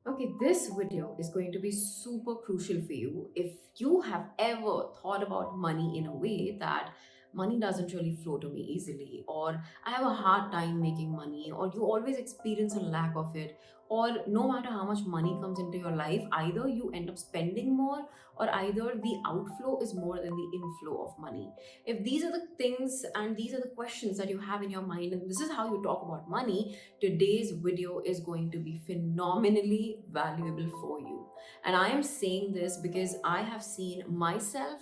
Okay, this video is going to be super crucial for you if you have ever thought about money in a way that money doesn't really flow to me easily, or I have a hard time making money, or you always experience a lack of it, or no matter how much money comes into your life, either you end up spending more or either the outflow is more than the inflow of money. If these are the things and these are the questions that you have in your mind, and this is how you talk about money, today's video is going to be phenomenally valuable for you. And I am saying this because I have seen myself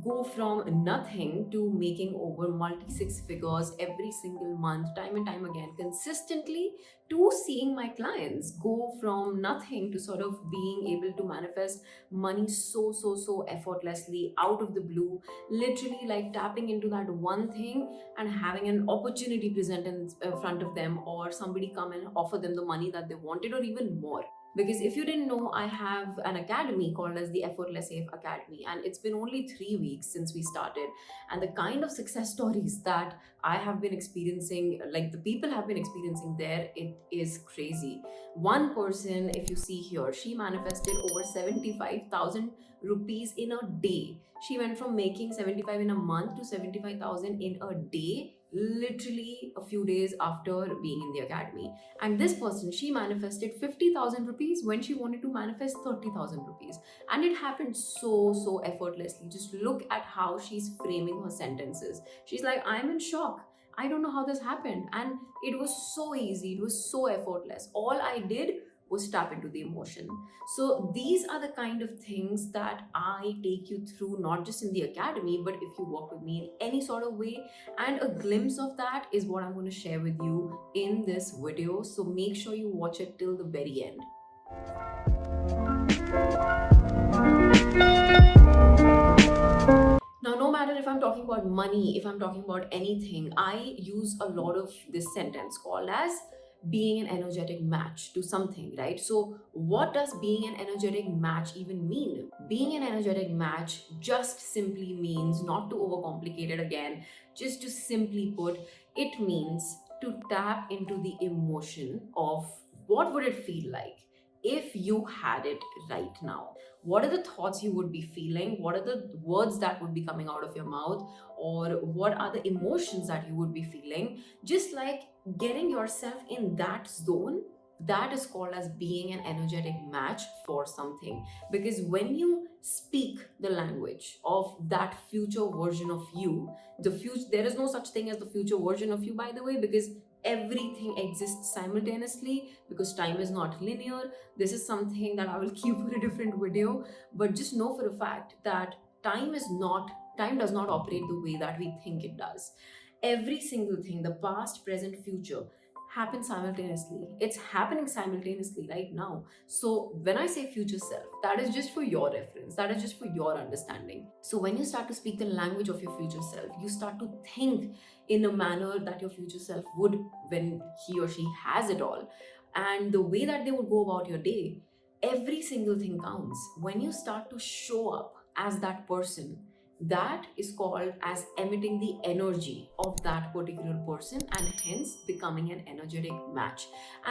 go from nothing to making over multi six figures every single month, time and time again, consistently, to seeing my clients go from nothing to sort of being able to manifest money so effortlessly out of the blue, literally like tapping into that one thing and having an opportunity present in front of them, or somebody come and offer them the money that they wanted or even more. Because if you didn't know, I have an academy called as the Effortless Academy, and it's been only 3 weeks since we started. And the kind of success stories that I have been experiencing, like the people have been experiencing there, it is crazy. One person, if you see here, she manifested over 75,000 rupees in a day. She went from making 75 in a month to 75,000 in a day, literally a few days after being in the academy. And this person, she manifested 50,000 rupees when she wanted to manifest 30,000 rupees. And it happened so effortlessly. Just look at how she's framing her sentences. She's like, I'm in shock. I don't know how this happened. And it was so easy, it was so effortless. All I did was tap into the emotion. So these are the kind of things that I take you through, not just in the academy, but if you work with me in any sort of way. And a glimpse of that is what I'm going to share with you in this video. So make sure you watch it till the very end. Now, no matter if I'm talking about money, if I'm talking about anything, I use a lot of this sentence called as being an energetic match to something, right? So, what does being an energetic match even mean? Being an energetic match just simply means, not to overcomplicate it again, just to simply put, it means to tap into the emotion of what would it feel like if you had it right now. What are the thoughts you would be feeling? What are the words that would be coming out of your mouth? Or what are the emotions that you would be feeling? Just like getting yourself in that zone, that is called as being an energetic match for something. Because when you speak the language of that future version of you, there is no such thing as the future version of you, by the way, because everything exists simultaneously, because time is not linear. This is something that I will keep for a different video, but just know for a fact that time does not operate the way that we think it does. Every single thing, the past, present, future, happens simultaneously. It's happening simultaneously right now. So when I say future self, that is just for your reference, that is just for your understanding. So when you start to speak the language of your future self, you start to think in a manner that your future self would when he or she has it all, and the way that they would go about your day. Every single thing counts. When you start to show up as that person, that is called as emitting the energy of that particular person, and hence becoming an energetic match.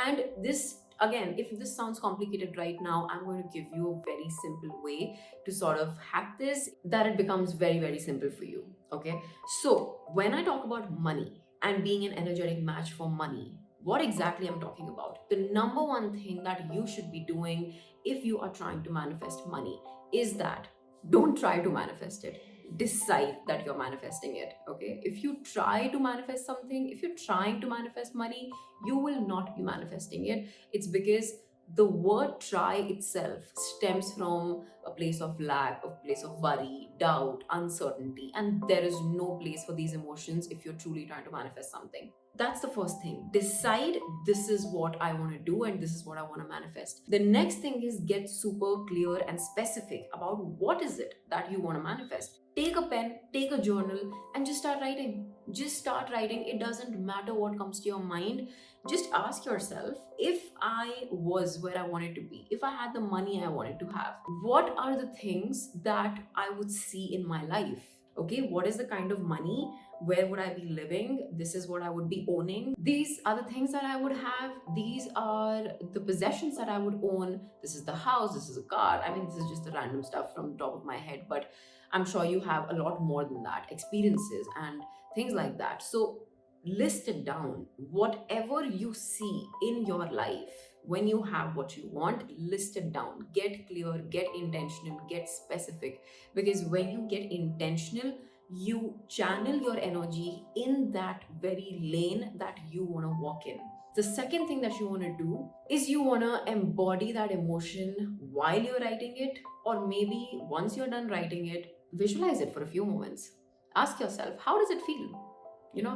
And this, again, if this sounds complicated right now, I'm going to give you a very simple way to sort of hack this, that it becomes very simple for you. Okay, so when I talk about money and being an energetic match for money, what exactly I'm talking about, the number one thing that you should be doing if you are trying to manifest money is that don't try to manifest it. Decide that you're manifesting it. Okay, if you try to manifest something, if you're trying to manifest money, you will not be manifesting it. It's because the word try itself stems from a place of lack, a place of worry, doubt, uncertainty, and there is no place for these emotions if you're truly trying to manifest something. That's the first thing. Decide, this is what I want to do and this is what I want to manifest. The next thing is get super clear and specific about what is it that you want to manifest. Take a pen, take a journal, and just start writing. Just start writing. It doesn't matter what comes to your mind. Just ask yourself, if I was where I wanted to be, if I had the money I wanted to have, what are the things that I would see in my life? Okay, what is the kind of money? Where would I be living? This is what I would be owning. These are the things that I would have. These are the possessions that I would own. This is the house. This is a car. I mean, this is just the random stuff from the top of my head, but I'm sure you have a lot more than that, experiences and things like that. So list it down. Whatever you see in your life, when you have what you want, list it down. Get clear, get intentional, get specific. Because when you get intentional, you channel your energy in that very lane that you want to walk in. The second thing that you want to do is you want to embody that emotion while you're writing it, or maybe once you're done writing it, visualize it for a few moments. Ask yourself, how does it feel?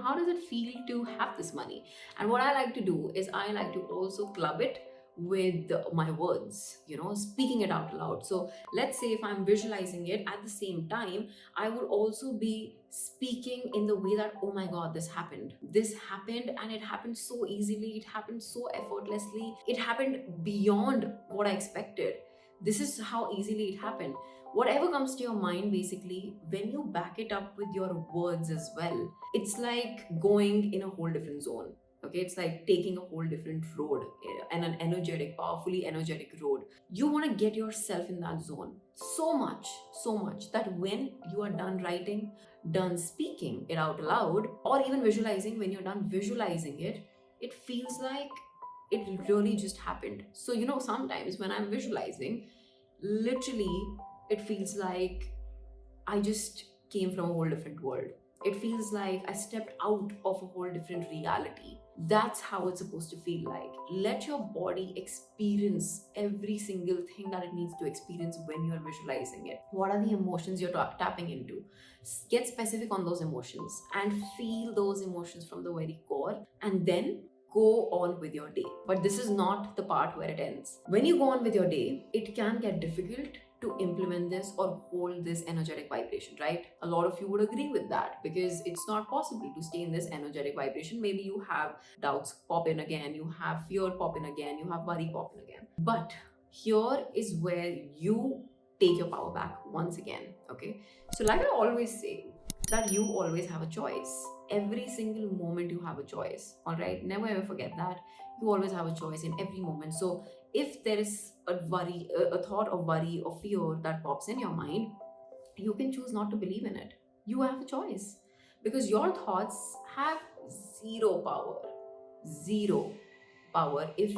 How does it feel to have this money? And what I like to do is I like to also club it with my words, speaking it out loud. So let's say if I'm visualizing it, at the same time I would also be speaking in the way that, oh my god, this happened, and it happened so easily, it happened so effortlessly, it happened beyond what I expected. This is how easily it happened. Whatever comes to your mind, basically, when you back it up with your words as well, it's like going in a whole different zone. Okay, it's like taking a whole different road, and an energetic, powerfully energetic road. You want to get yourself in that zone so much that when you are done writing, done speaking it out loud, or even visualizing, when you're done visualizing it, it feels like it really just happened. So, sometimes when I'm visualizing, literally, it feels like I just came from a whole different world. It feels like I stepped out of a whole different reality. That's how it's supposed to feel like. Let your body experience every single thing that it needs to experience when you're visualizing it. What are the emotions you're tapping into? Get specific on those emotions and feel those emotions from the very core, and then go on with your day. But this is not the part where it ends. When you go on with your day, it can get difficult to implement this or hold this energetic vibration, right? A lot of you would agree with that, because it's not possible to stay in this energetic vibration. Maybe you have doubts pop in again, you have fear pop in again, you have worry pop in again. But here is where you take your power back once again, okay? So, like I always say, that you always have a choice. Every single moment you have a choice, all right? Never ever forget that. You always have a choice in every moment. So if there is a thought of worry or fear that pops in your mind, you can choose not to believe in it. You have a choice, because your thoughts have zero power. Zero power if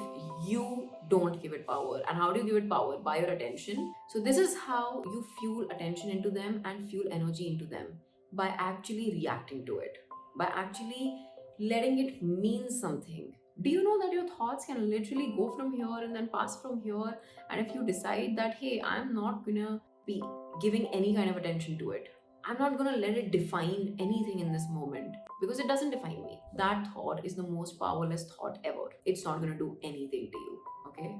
you don't give it power. And how do you give it power? By your attention. So this is how you fuel attention into them and fuel energy into them, by actually reacting to it, by actually letting it mean something. Do you know that your thoughts can literally go from here and then pass from here? And if you decide that, hey, I'm not gonna be giving any kind of attention to it, I'm not gonna let it define anything in this moment, because it doesn't define me. That thought is the most powerless thought ever. It's not gonna do anything to you. Okay,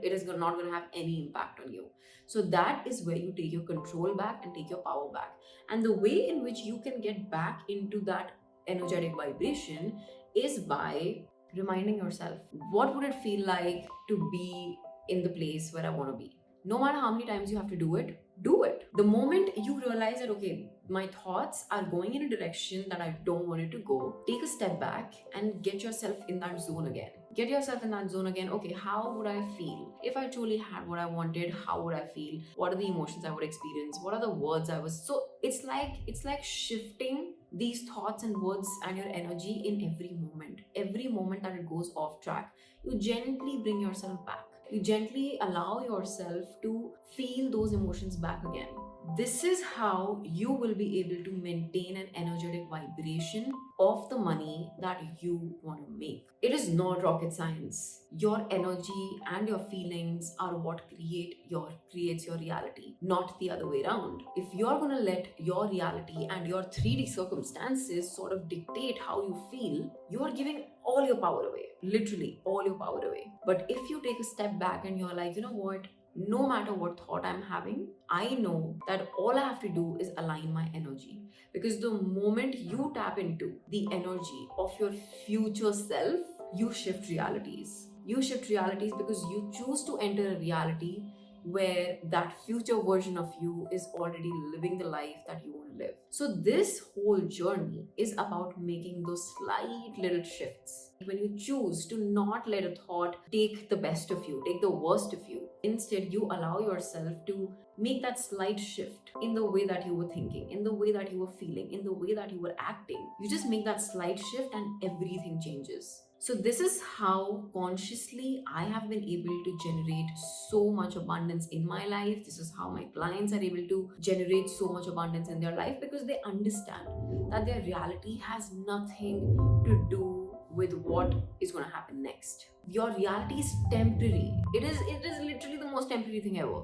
it is not gonna have any impact on you. So that is where you take your control back and take your power back. And the way in which you can get back into that energetic vibration is by reminding yourself, what would it feel like to be in the place where I want to be? No matter how many times you have to do it, do it. The moment you realize that, okay, my thoughts are going in a direction that I don't want it to go, take a step back and get yourself in that zone again. Get yourself in that zone again. Okay, how would I feel if I truly had what I wanted? How would I feel? What are the emotions I would experience? What are the words I was? So it's like shifting these thoughts and words and your energy in every moment. Every moment that it goes off track, you gently bring yourself back. You gently allow yourself to feel those emotions back again. This is how you will be able to maintain an energetic vibration of the money that you want to make. It is not rocket science. Your energy and your feelings are what creates your reality, not the other way around. If you're going to let your reality and your 3D circumstances sort of dictate how you feel, you are giving all your power away. Literally all your power away. But if you take a step back and you're like, you know what? No matter what thought I'm having, I know that all I have to do is align my energy. Because the moment you tap into the energy of your future self, you shift realities. You shift realities because you choose to enter a reality where that future version of you is already living the life that you want to live. So this whole journey is about making those slight little shifts. When you choose to not let a thought take the best of you, take the worst of you, instead you allow yourself to make that slight shift in the way that you were thinking, in the way that you were feeling, in the way that you were acting. You just make that slight shift and everything changes. So, this is how consciously I have been able to generate so much abundance in my life. This is how my clients are able to generate so much abundance in their life, because they understand that their reality has nothing to do with what is going to happen next. Your reality is temporary. It is literally the most temporary thing ever.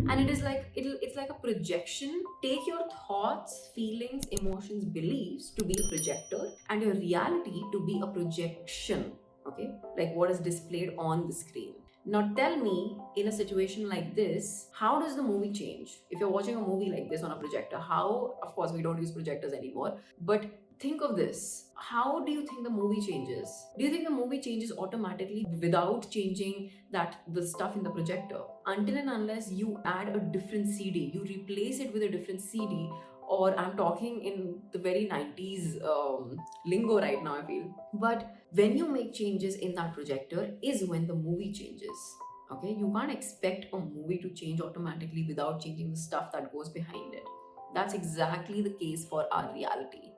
And it's like a projection. Take your thoughts, feelings, emotions, beliefs to be a projector, and your reality to be a projection. Okay, like what is displayed on the screen. Now tell me, in a situation like this, how does the movie change? If you're watching a movie like this on a projector, how, of course, we don't use projectors anymore, but think of this. How do you think the movie changes? Do you think the movie changes automatically without changing the stuff in the projector? Until and unless you add a different CD, you replace it with a different CD, or I'm talking in the very 90s lingo right now, I feel. But when you make changes in that projector is when the movie changes. Okay, you can't expect a movie to change automatically without changing the stuff that goes behind it. That's exactly the case for our reality.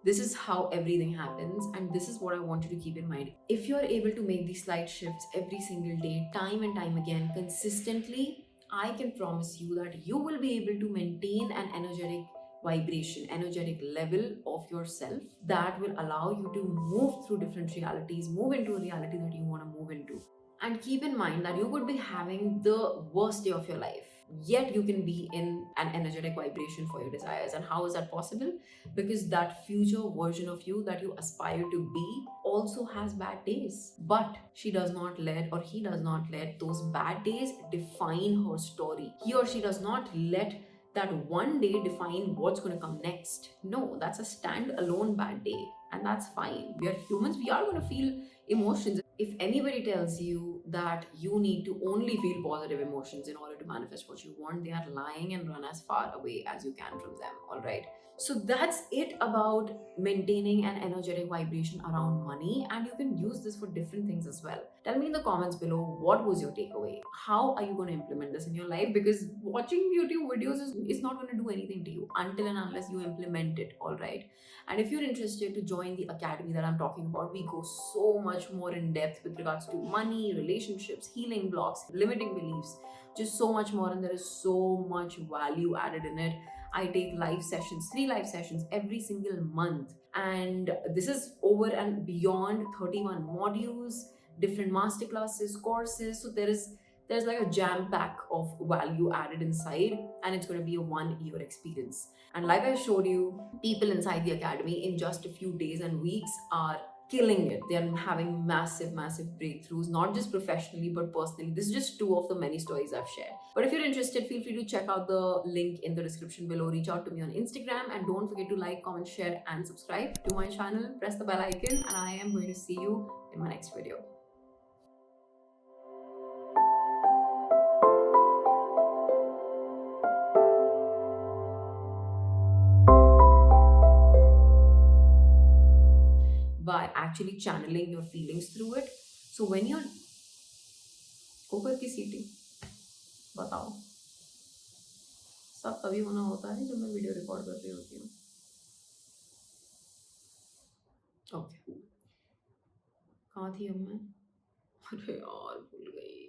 This is how everything happens, and this is what I want you to keep in mind. If you're able to make these slight shifts every single day, time and time again, consistently, I can promise you that you will be able to maintain an energetic vibration, energetic level of yourself that will allow you to move through different realities, move into a reality that you want to move into. And keep in mind that you could be having the worst day of your life, yet you can be in an energetic vibration for your desires. And how is that possible? Because that future version of you that you aspire to be also has bad days, but she does not let, or he does not let, those bad days define her story. He or she does not let that one day define what's going to come next. No, that's a stand-alone bad day, and that's fine. We are humans, we are going to feel emotions. If anybody tells you that you need to only feel positive emotions in order to manifest what you want, they are lying, and run as far away as you can from them. All right. So that's it about maintaining an energetic vibration around money, and you can use this for different things as well. Tell me in the comments below, what was your takeaway? How are you going to implement this in your life? Because watching YouTube videos is not going to do anything to you until and unless you implement it. All right. And if you're interested to join the academy that I'm talking about, we go so much more in depth with regards to money, relationships, healing blocks, limiting beliefs, just so much more. And there is so much value added in it. I take live sessions, 3 live sessions every single month. And this is over and beyond 31 modules, different masterclasses, courses. So there's like a jam pack of value added inside, and it's going to be a 1 year experience. And like I showed you, people inside the academy in just a few days and weeks are killing it. They're having massive, massive breakthroughs, not just professionally, but personally. This is just 2 of the many stories I've shared. But if you're interested, feel free to check out the link in the description below. Reach out to me on Instagram, and don't forget to like, comment, share, and subscribe to my channel. Press the bell icon, and I am going to see you in my next video. By actually channeling your feelings through it. So when you're cooker की सीटी बताओ, सब तभी होना होता है जब मैं वीडियो रिकॉर्ड कर रही होती हूँ. ओके, कहाँ थी अब मैं? अरे यार भूल गई.